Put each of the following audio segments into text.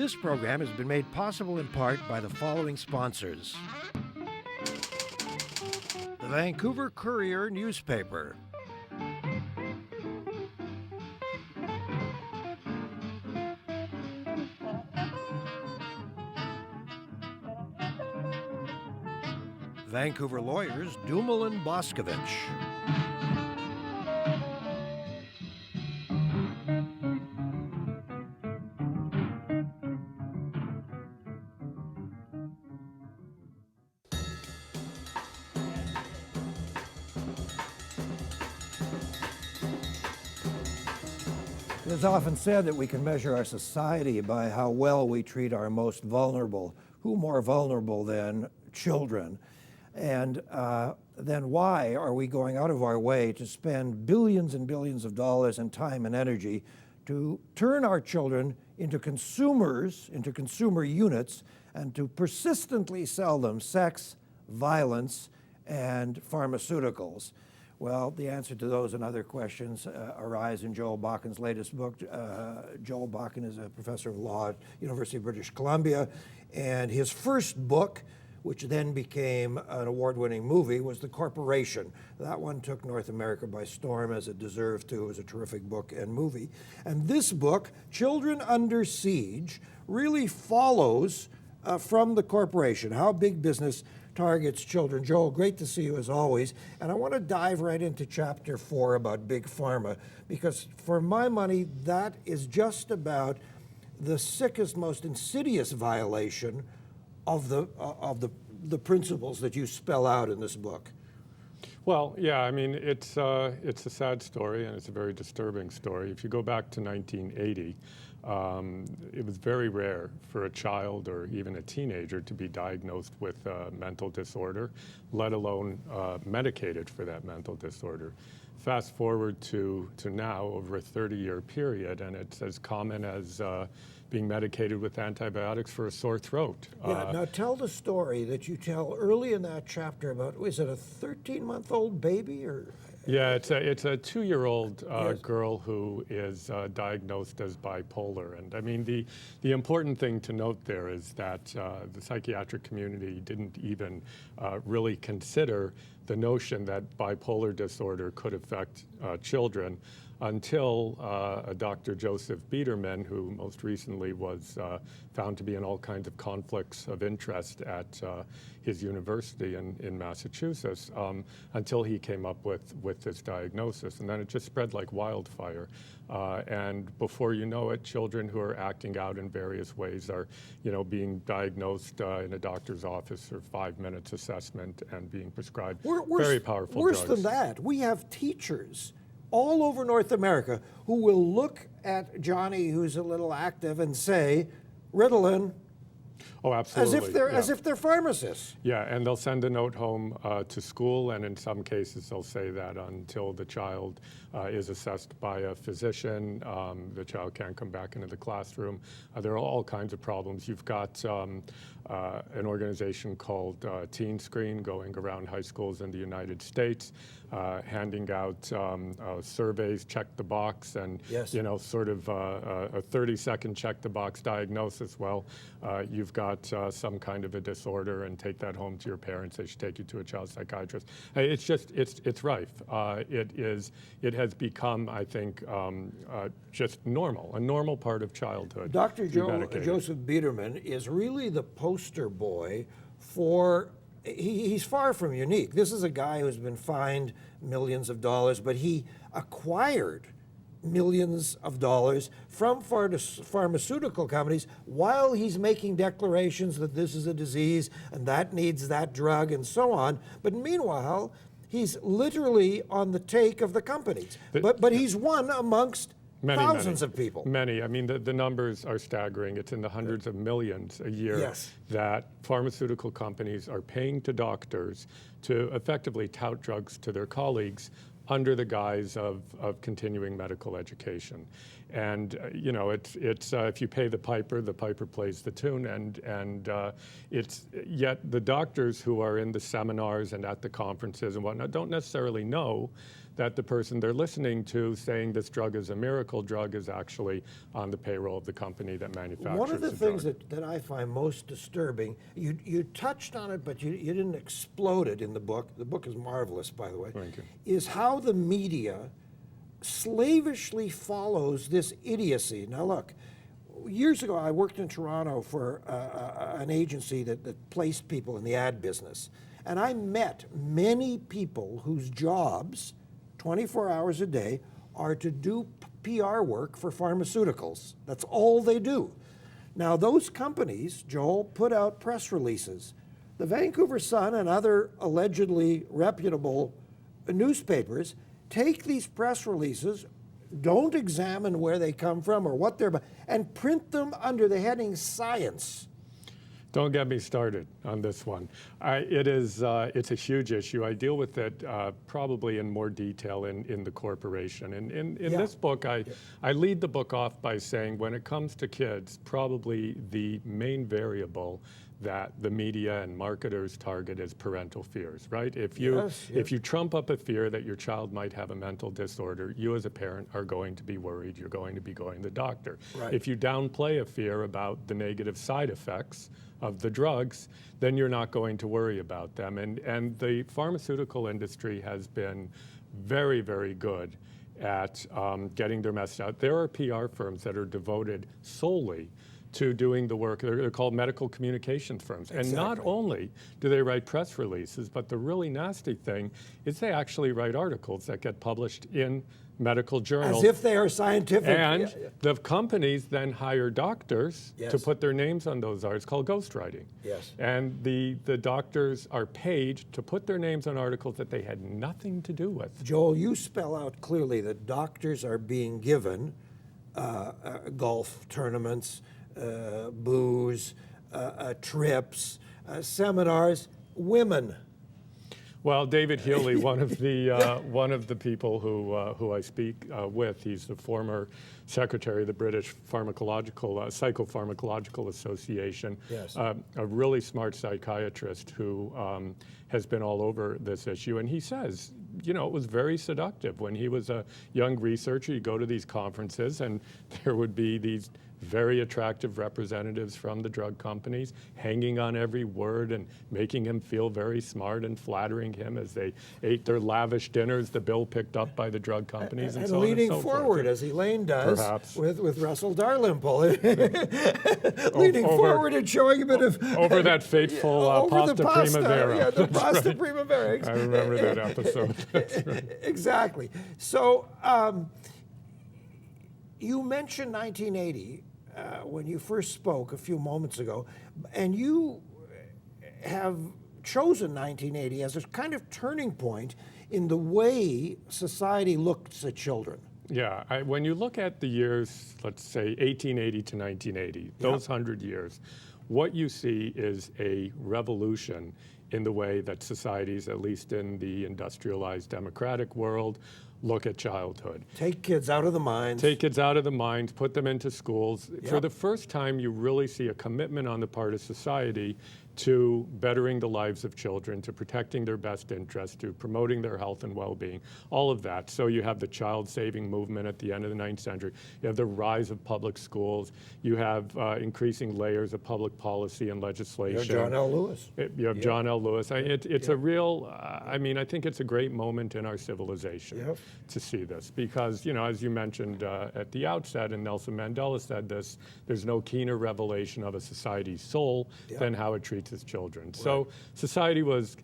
This program has been made possible in part by the following sponsors. The Vancouver Courier newspaper. Vancouver lawyers Dumal and Boscovich. It is often said that we can measure our society by how well we treat our most vulnerable. Who more vulnerable than children? And then why are we going out of our way to spend billions and billions of dollars in time and energy to turn our children into consumers, into consumer units, and to persistently sell them sex, violence, and pharmaceuticals? Well, the answer to those and other questions arise in Joel Bakan's latest book. Joel Bakan is a professor of law at University of British Columbia, and his first book, which then became an award-winning movie, was The Corporation. That one took North America by storm, as it deserved to. It was a terrific book and movie. And this book, Children Under Siege, really follows from The Corporation, how big business targets children. Joel, great to see you as always. And I want to dive right into chapter 4 about Big Pharma, because for my money, that is just about the sickest, most insidious violation of the principles that you spell out in this book. Well, yeah, I mean, it's a sad story, and it's a very disturbing story. If you go back to 1980, it was very rare for a child or even a teenager to be diagnosed with a mental disorder, let alone medicated for that mental disorder. Fast forward to now, over a 30-year period, and it's as common as being medicated with antibiotics for a sore throat. Yeah, now tell the story that you tell early in that chapter about, is it a 13-month-old baby or? Yeah, it's a 2-year-old Yes. girl who is diagnosed as bipolar. And I mean, the important thing to note there is that the psychiatric community didn't even really consider the notion that bipolar disorder could affect children until Dr. Joseph Biederman, who most recently was found to be in all kinds of conflicts of interest at his university in Massachusetts, until he came up with this diagnosis. And then it just spread like wildfire. And before you know it, children who are acting out in various ways are, being diagnosed in a doctor's office for 5 minutes assessment and being prescribed very powerful drugs. Worse than that, we have teachers all over North America who will look at Johnny, who's a little active, and say, Ritalin. Oh, absolutely. As if they're pharmacists. Yeah, and they'll send a note home to school, and in some cases they'll say that until the child is assessed by a physician, the child can't come back into the classroom. There are all kinds of problems. You've got an organization called Teen Screen going around high schools in the United States, handing out surveys, check the box, and yes. Sort of a 30-second check the box diagnosis. Well, you've got some kind of a disorder, and take that home to your parents. They should take you to a child psychiatrist. It's just it's rife. It has become, I think, just normal, a normal part of childhood. Dr. Joseph Biederman is really the poster boy for. He's far from unique. This is a guy who's been fined millions of dollars, but he acquired millions of dollars from pharmaceutical companies while he's making declarations that this is a disease and that needs that drug and so on. But meanwhile, he's literally on the take of the companies. But he's one amongst thousands of people. Many. I mean, the numbers are staggering. It's in the hundreds of millions a year yes. that pharmaceutical companies are paying to doctors to effectively tout drugs to their colleagues under the guise of continuing medical education. And it's if you pay the piper plays the tune, and it's yet the doctors who are in the seminars and at the conferences and whatnot don't necessarily know that the person they're listening to saying this drug is a miracle drug is actually on the payroll of the company that manufactures One of the things drug. that I find most disturbing, you touched on it, but you didn't explode it in the book. The book is marvelous, by the way. Thank you. Is how the media slavishly follows this idiocy. Now, look, years ago, I worked in Toronto for an agency that placed people in the ad business. And I met many people whose jobs, 24 hours a day, are to do PR work for pharmaceuticals. That's all they do. Now, those companies, Joel, put out press releases. The Vancouver Sun and other allegedly reputable newspapers take these press releases, don't examine where they come from or what they're, and print them under the heading science. Don't get me started on this one. It's a huge issue. I deal with it probably in more detail in the corporation. And in this book, I lead the book off by saying when it comes to kids, probably the main variable that the media and marketers target is parental fears, right? If you trump up a fear that your child might have a mental disorder, you as a parent are going to be worried. You're going to be going to the doctor. Right. If you downplay a fear about the negative side effects of the drugs, then you're not going to worry about them. And the pharmaceutical industry has been very, very good at getting their message out. There are PR firms that are devoted solely to doing the work. They're called medical communications firms. Exactly. And not only do they write press releases, but the really nasty thing is they actually write articles that get published in medical journals. As if they are scientific. And the companies then hire doctors Yes. to put their names on those articles, called ghostwriting. Yes. And the doctors are paid to put their names on articles that they had nothing to do with. Joel, you spell out clearly that doctors are being given golf tournaments, booze, trips, seminars, women. Well, David Healy, one of the people who I speak with, he's the former secretary of the British Psychopharmacological Association, Yes. A really smart psychiatrist who has been all over this issue. And he says, it was very seductive. When he was a young researcher, he'd go to these conferences and there would be these very attractive representatives from the drug companies hanging on every word and making him feel very smart and flattering him as they ate their lavish dinners, the bill picked up by the drop companies and so on and leaning so forward, forth. as Elaine does Perhaps. with Russell Dalrymple. Leaning forward and showing a bit of... Over that fateful over the pasta primavera. Yeah, the That's pasta right. primavera. I remember that episode. That's right. Exactly. So you mentioned 1980 when you first spoke a few moments ago, and you have chosen 1980 as a kind of turning point in the way society looks at children. Yeah, when you look at the years, let's say 1880 to 1980, those 100 years, what you see is a revolution in the way that societies, at least in the industrialized democratic world, look at childhood. Take kids out of the mines. Take kids out of the mines, put them into schools. For the first time, you really see a commitment on the part of society to bettering the lives of children, to protecting their best interests, to promoting their health and well-being, all of that. So you have the child-saving movement at the end of the 9th century. You have the rise of public schools. You have increasing layers of public policy and legislation. You have John L. Lewis. You have John L. Lewis. It's a real, I think it's a great moment in our civilization to see this because, as you mentioned at the outset, and Nelson Mandela said this, there's no keener revelation of a society's soul than how it treats its children. Right. So society was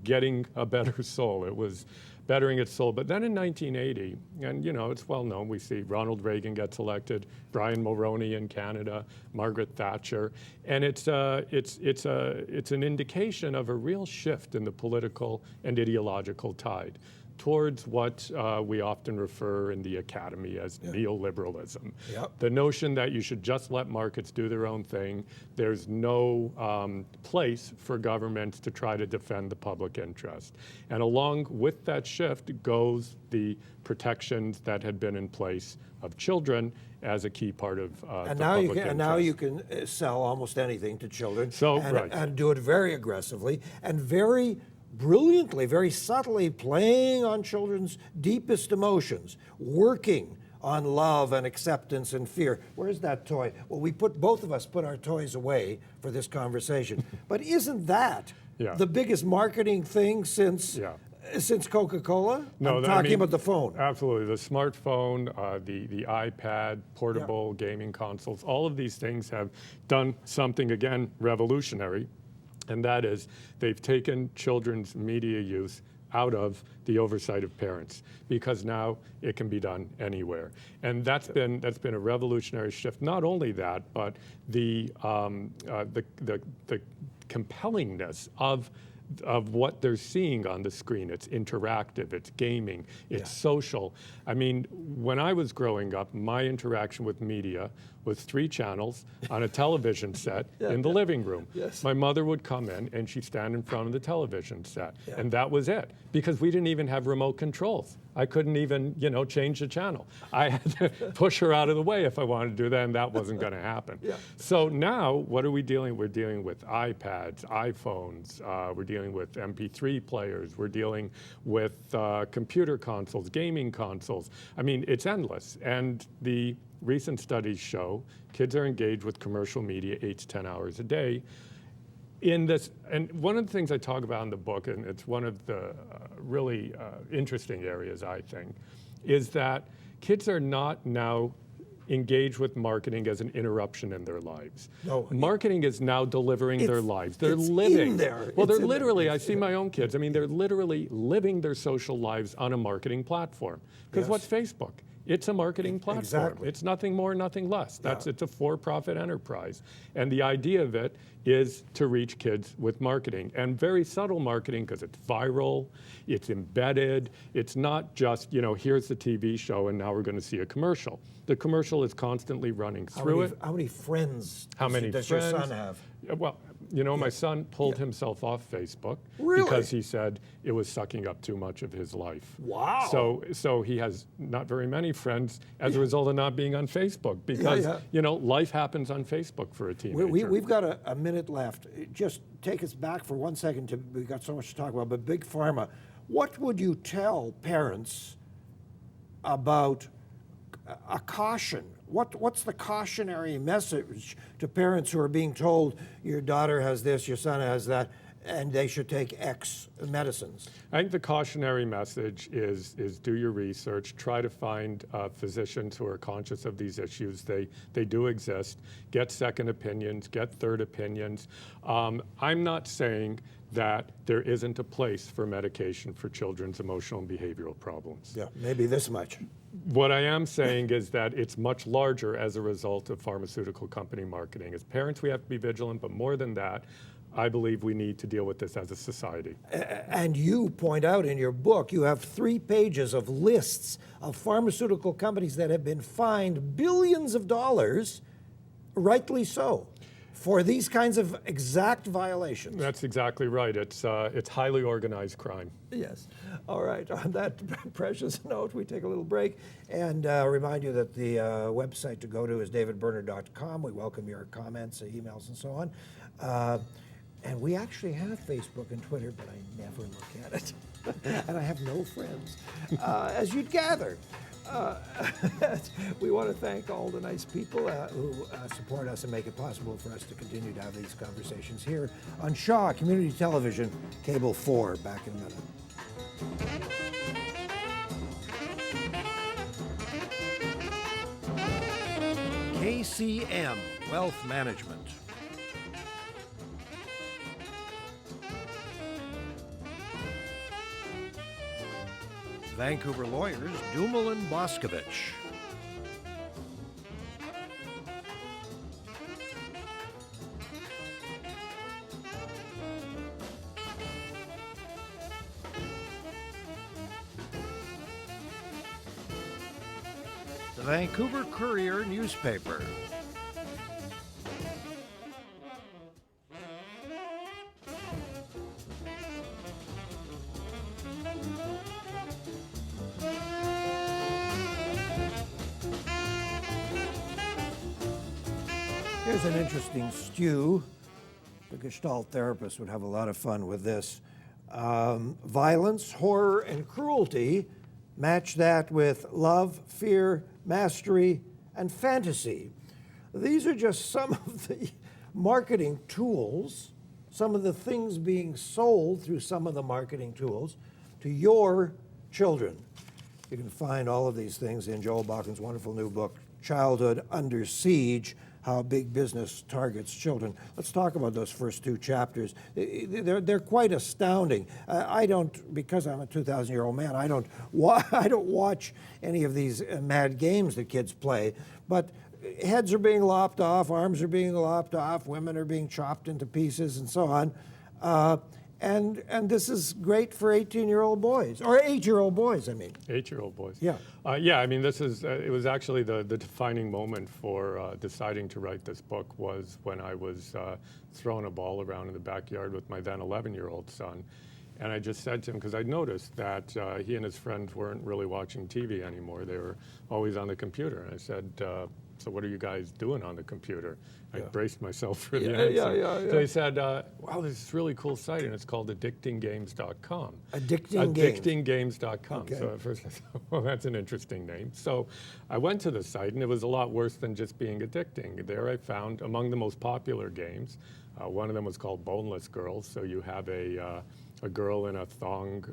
getting a better soul. It was bettering its soul. But then in 1980, and it's well known, we see Ronald Reagan gets elected, Brian Mulroney in Canada, Margaret Thatcher, and it's an indication of a real shift in the political and ideological tide towards what we often refer in the academy as neoliberalism. The notion that you should just let markets do their own thing. There's no place for governments to try to defend the public interest. And along with that shift goes the protections that had been in place of children as a key part of the public interest. And now you can sell almost anything to children So, and do it very aggressively and very brilliantly, very subtly playing on children's deepest emotions, working on love and acceptance and fear. Where's that toy? Well, both of us put our toys away for this conversation. But isn't that the biggest marketing thing since Coca-Cola? No, I'm talking about the phone. Absolutely. The smartphone, the iPad, portable gaming consoles, all of these things have done something, again, revolutionary, and that is they've taken children's media use out of the oversight of parents, because now it can be done anywhere, and that's been a revolutionary shift. Not only that, but the compellingness of what they're seeing on the screen. It's interactive, it's gaming, it's social. I mean, when I was growing up, my interaction with media was 3 channels on a television set in the living room. Yes. My mother would come in and she'd stand in front of the television set, and that was it, because we didn't even have remote controls. I couldn't even, change the channel. I had to push her out of the way if I wanted to do that, and that wasn't going to happen. So now, what are we dealing with? We're dealing with iPads, iPhones, we're dealing with MP3 players, we're dealing with computer consoles, gaming consoles. I mean, it's endless. And the recent studies show kids are engaged with commercial media 8 to 10 hours a day. In this, and one of the things I talk about in the book, and it's one of the really interesting areas, I think, is that kids are not now engaged with marketing as an interruption in their lives. No, marketing is now delivering their lives. They're living. In there. Well, they're literally, I see my own kids, I mean, they're literally living their social lives on a marketing platform. Because what's Facebook? It's a marketing platform. Exactly. It's nothing more, nothing less. It's a for-profit enterprise. And the idea of it is to reach kids with marketing, and very subtle marketing, because it's viral, it's embedded. It's not just, here's the TV show and now we're going to see a commercial. The commercial is constantly running through it. How many friends does friends? your son have? Well, my son pulled himself off Facebook because he said it was sucking up too much of his life. Wow. So he has not very many friends as a result of not being on Facebook, because life happens on Facebook for a teenager. We've got a minute left. Just take us back for 1 second. We've got so much to talk about, but Big Pharma, what would you tell parents about a caution? What's the cautionary message to parents who are being told your daughter has this, your son has that, and they should take X medicines? I think the cautionary message is do your research, try to find physicians who are conscious of these issues. They do exist. Get second opinions, get third opinions. I'm not saying that there isn't a place for medication for children's emotional and behavioral problems. Yeah, maybe this much. What I am saying is that it's much larger as a result of pharmaceutical company marketing. As parents, we have to be vigilant, but more than that, I believe we need to deal with this as a society. And you point out in your book, you have 3 pages of lists of pharmaceutical companies that have been fined billions of dollars, rightly so, for these kinds of exact violations. That's exactly right. It's highly organized crime. Yes. All right. On that precious note, we take a little break and remind you that the website to go to is davidberner.com. We welcome your comments, emails, and so on. And we actually have Facebook and Twitter, but I never look at it. And I have no friends, as you'd gather. We want to thank all the nice people who support us and make it possible for us to continue to have these conversations here on Shaw Community Television, Cable 4. Back in a minute. KCM Wealth Management. Vancouver lawyers Dumel and Boscovich. The Vancouver Courier newspaper. Here's an interesting stew. The Gestalt therapist would have a lot of fun with this. Violence, horror, and cruelty. Match that with love, fear, mastery, and fantasy. These are just some of the marketing tools, some of the things being sold through some of the marketing tools to your children. You can find all of these things in Joel Bakan's wonderful new book, Childhood Under Siege, How Big Business Targets Children. Let's talk about those first two chapters. They're quite astounding. I don't, because I'm a 2,000-year-old man, I don't watch any of these mad games that kids play, but heads are being lopped off, arms are being lopped off, women are being chopped into pieces, and so on. And this is great for 18-year-old boys, or 8-year-old boys, I mean. 8-year-old boys. Yeah. Yeah, I mean, this is, it was actually the defining moment for deciding to write this book was when I was throwing a ball around in the backyard with my then 11-year-old son. And I just said to him, because I noticed that he and his friends weren't really watching TV anymore. They were always on the computer. And I said, so what are you guys doing on the computer? I braced myself for the answer. So he said, wow, there's this really cool site, and it's called addictinggames.com. Addictinggames.com. Okay. So at first I thought, well, that's an interesting name. So I went to the site, and it was a lot worse than just being addicting. There I found among the most popular games, one of them was called Boneless Girls. So you have a girl in a thong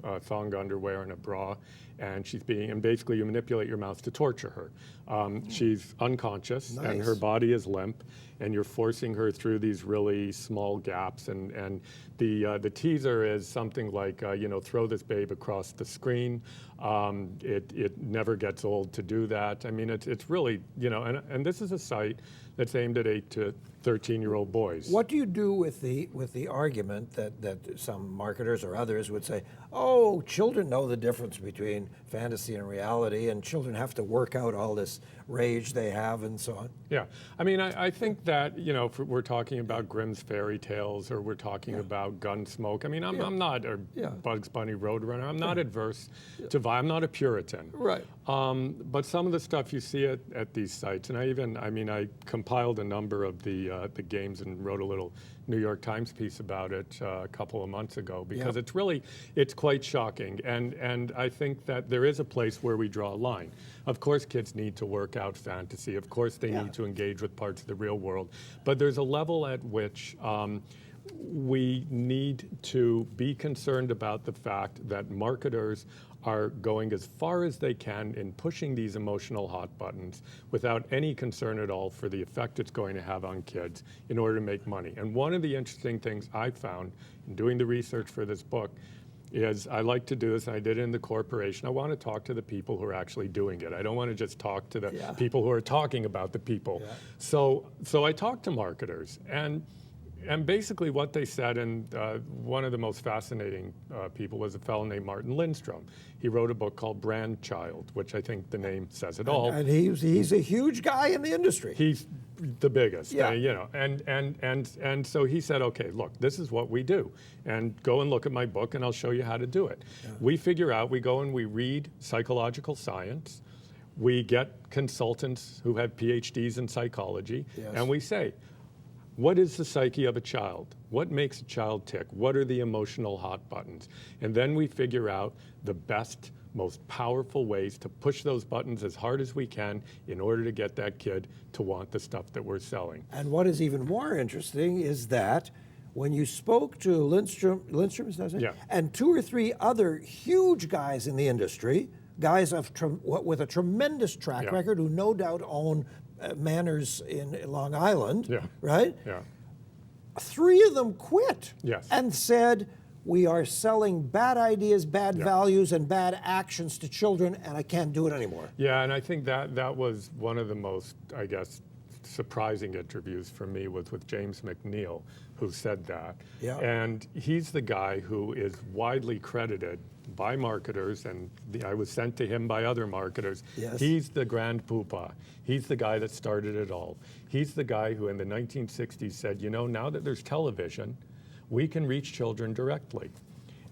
underwear and a bra, and and basically you manipulate your mouse to torture her. She's unconscious, and her body is limp, and you're forcing her through these really small gaps, and the teaser is something like, throw this babe across the screen. It never gets old to do that. I mean, it's really, and this is a site that's aimed at 8 to 13-year-old boys. What do you do with the argument that some marketers or others would say, oh, children know the difference between fantasy and reality, and children have to work out all this rage they have and so on? Yeah, I mean, I think that, if we're talking about Grimm's fairy tales, or we're talking about Gunsmoke, I mean, I'm not a Bugs Bunny Roadrunner, I'm not adverse to violence, I'm not a Puritan. Right. But some of the stuff you see at these sites, and I compiled a number of the games and wrote a little New York Times piece about it a couple of months ago, because it's quite shocking, and I think that there is a place where we draw a line. Of course kids need to work out fantasy, of course they need to engage with parts of the real world, but there's a level at which we need to be concerned about the fact that marketers are going as far as they can in pushing these emotional hot buttons without any concern at all for the effect it's going to have on kids in order to make money. And one of the interesting things I found in doing the research for this book is I like to do this, and I did it in the corporation. I want to talk to the people who are actually doing it. I don't want to just talk to the people who are talking about the people. Yeah. So I talked to marketers, and basically what they said, and one of the most fascinating people was a fellow named Martin Lindstrom. He wrote a book called Brand Child, which I think the name says it all. And he's a huge guy in the industry. He's the biggest, and so he said, okay, look, this is what we do, and go and look at my book, and I'll show you how to do it. Yeah. We go and we read psychological science. We get consultants who have PhDs in psychology, and we say, what is the psyche of a child? What makes a child tick? What are the emotional hot buttons? And then we figure out the best, most powerful ways to push those buttons as hard as we can in order to get that kid to want the stuff that we're selling. And what is even more interesting is that when you spoke to Lindstrom, is that it? Yeah. And 2 or 3 other huge guys in the industry, guys with a tremendous track record who no doubt own manors in Long Island, right? Yeah. 3 of them quit Yes. and said, we are selling bad ideas, bad values, and bad actions to children, and I can't do it anymore. Yeah, and I think that was one of the most, I guess, surprising interviews for me was with James McNeil, who said that. Yeah. And he's the guy who is widely credited by marketers, and I was sent to him by other marketers. Yes. He's the grand poobah. He's the guy that started it all. He's the guy who in the 1960s said, now that there's television, we can reach children directly.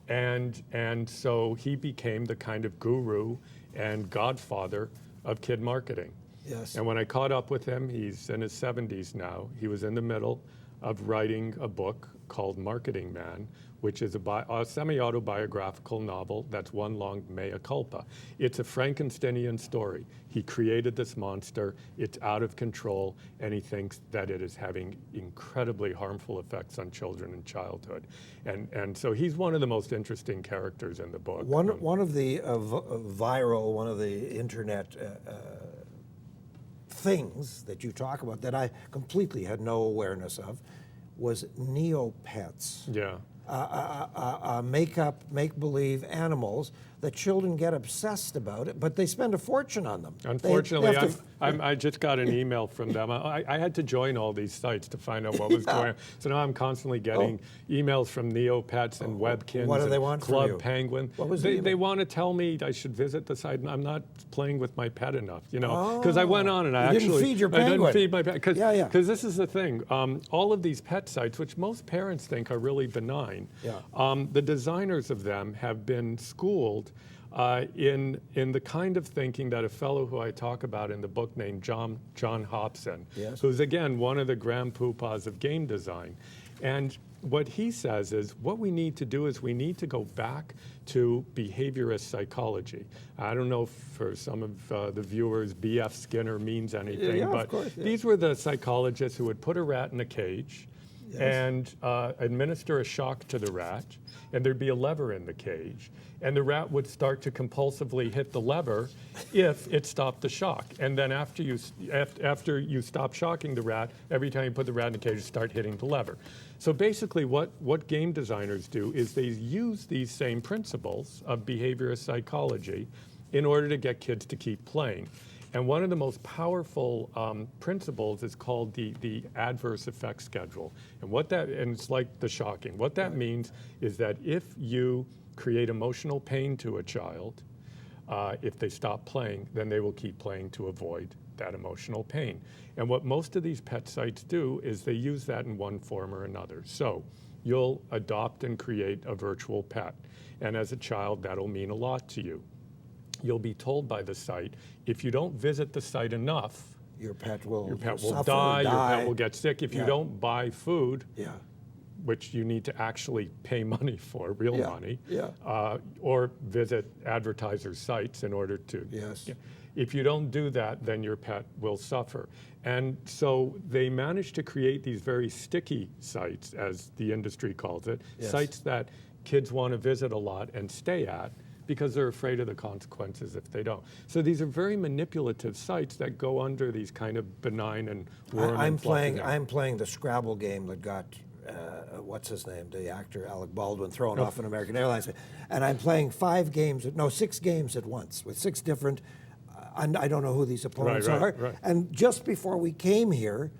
And so he became the kind of guru and godfather of kid marketing. Yes. And when I caught up with him, he's in his 70s now. He was in the middle of writing a book called Marketing Man, which is a semi-autobiographical novel that's one long mea culpa. It's a Frankensteinian story. He created this monster, it's out of control, and he thinks that it is having incredibly harmful effects on children in childhood. And so he's one of the most interesting characters in the book. One of the viral, one of the internet things that you talk about that I completely had no awareness of was Neopets. Yeah. Make-believe animals that children get obsessed about it, but they spend a fortune on them. Unfortunately, I just got an email from them. I had to join all these sites to find out what was going on. So now I'm constantly getting emails from Neopets and Webkins What do they and want from Club you? Penguin. What was they want to tell me I should visit the site, and I'm not playing with my pet enough, because I went on and I didn't feed your penguin. I didn't feed my pet. Because this is the thing. All of these pet sites, which most parents think are really benign, the designers of them have been schooled in the kind of thinking that a fellow who I talk about in the book named John Hobson, who's again one of the grand poobahs of game design. And what he says is what we need to do is we need to go back to behaviorist psychology. I don't know if for some of the viewers B.F. Skinner means anything, but these were the psychologists who would put a rat in a cage and administer a shock to the rat, and there'd be a lever in the cage, and the rat would start to compulsively hit the lever if it stopped the shock. And then after you stop shocking the rat, every time you put the rat in the cage, you start hitting the lever. So basically what game designers do is they use these same principles of behaviorist psychology in order to get kids to keep playing. And one of the most powerful principles is called the adverse effect schedule. And it's like the shocking. What that means is that if you create emotional pain to a child, if they stop playing, then they will keep playing to avoid that emotional pain. And what most of these pet sites do is they use that in one form or another. So you'll adopt and create a virtual pet. And as a child, that'll mean a lot to you. You'll be told by the site, if you don't visit the site enough, your pet will suffer, die, your pet will get sick. If you don't buy food, which you need to actually pay money for, real money, or visit advertiser sites in order to. If you don't do that, then your pet will suffer. And so they managed to create these very sticky sites, as the industry calls it, sites that kids want to visit a lot and stay at, because they're afraid of the consequences if they don't. So these are very manipulative sites that go under these kind of benign and warm. I'm playing the Scrabble game that got what's his name, the actor Alec Baldwin, thrown off an American Airlines, and I'm playing 6 games at once with 6 different. And I don't know who these opponents are. And just before we came here,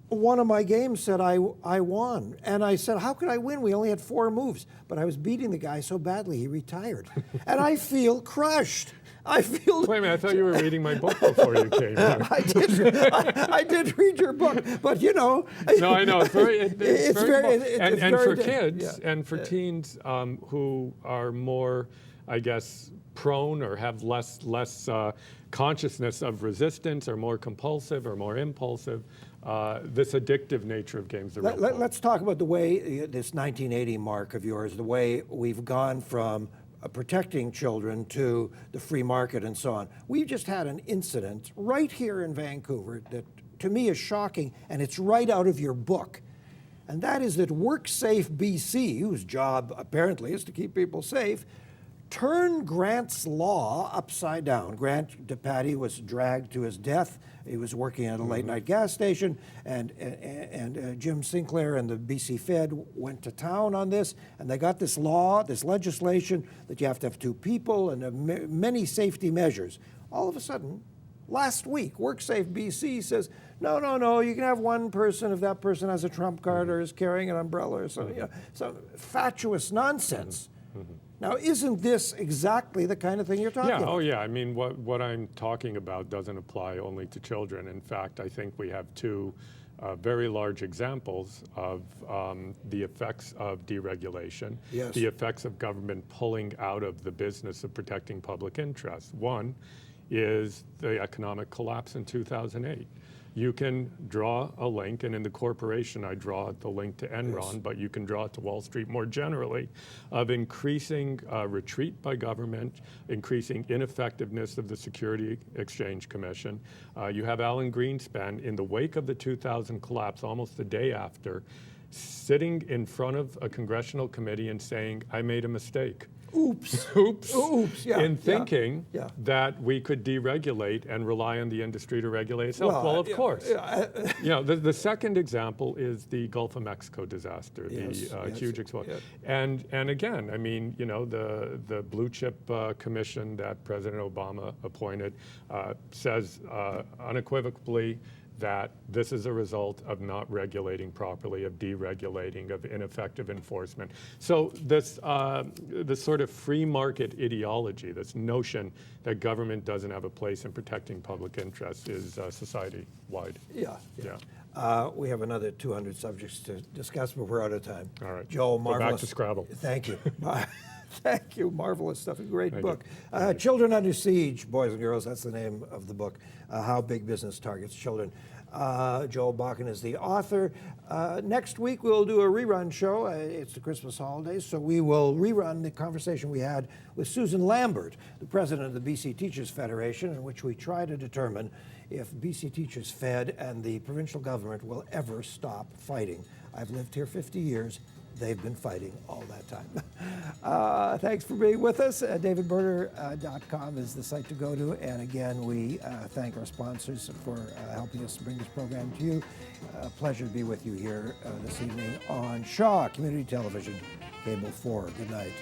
one of my games said I won. And I said, how could I win? We only had 4 moves. But I was beating the guy so badly, he retired. And I feel crushed. I feel... Wait a minute, I thought you were reading my book before you came here. I did read your book, but you know... No, I know. It's very for kids and for teens who are more, I guess, prone or have less consciousness of resistance, or more compulsive or more impulsive, this addictive nature of games. Let's talk about the way, this 1980 mark of yours, the way we've gone from protecting children to the free market and so on. We just had an incident right here in Vancouver that to me is shocking, and it's right out of your book. And that is that WorkSafe BC, whose job apparently is to keep people safe, turned Grant's law upside down. Grant DePatie was dragged to his death. He was working at a late-night gas station, and Jim Sinclair and the BC Fed went to town on this, and they got this law, this legislation, that you have to have 2 people and many safety measures. All of a sudden, last week, WorkSafe BC says, no, you can have 1 person if that person has a trump card or is carrying an umbrella or something. You know, some fatuous nonsense. Now, isn't this exactly the kind of thing you're talking about? Oh yeah. I mean, what I'm talking about doesn't apply only to children. In fact, I think we have 2 very large examples of the effects of deregulation, the effects of government pulling out of the business of protecting public interest. One is the economic collapse in 2008. You can draw a link, and in the corporation I draw the link to Enron, Yes. but you can draw it to Wall Street more generally, of increasing retreat by government, increasing ineffectiveness of the Security Exchange Commission. You have Alan Greenspan, in the wake of the 2000 collapse, almost the day after, sitting in front of a congressional committee and saying, I made a mistake. Oops. Oops. Oops, yeah. In thinking yeah. that we could deregulate and rely on the industry to regulate itself. Well, of course. You know, the second example is the Gulf of Mexico disaster, the huge explosion. Yeah. And again, I mean, you know, the blue chip commission that President Obama appointed says unequivocally that this is a result of not regulating properly, of deregulating, of ineffective enforcement. So this sort of free market ideology, this notion that government doesn't have a place in protecting public interests, is society-wide. Yeah. Yeah. We have another 200 subjects to discuss, but we're out of time. All right. Joe, Go marvelous. back to Scrabble. Thank you. Thank you. Marvelous stuff. A great Thank book. you. Children Under Siege, Boys and Girls, that's the name of the book. How Big Business Targets Children. Joel Bakan is the author. Next week we'll do a rerun show. It's the Christmas holidays, so we will rerun the conversation we had with Susan Lambert, the president of the BC Teachers Federation, in which we try to determine if BC Teachers Fed and the provincial government will ever stop fighting. I've lived here 50 years. They've been fighting all that time. Thanks for being with us. DavidBerner.com is the site to go to. And again, we thank our sponsors for helping us bring this program to you. Pleasure to be with you here this evening on Shaw Community Television, Cable 4. Good night.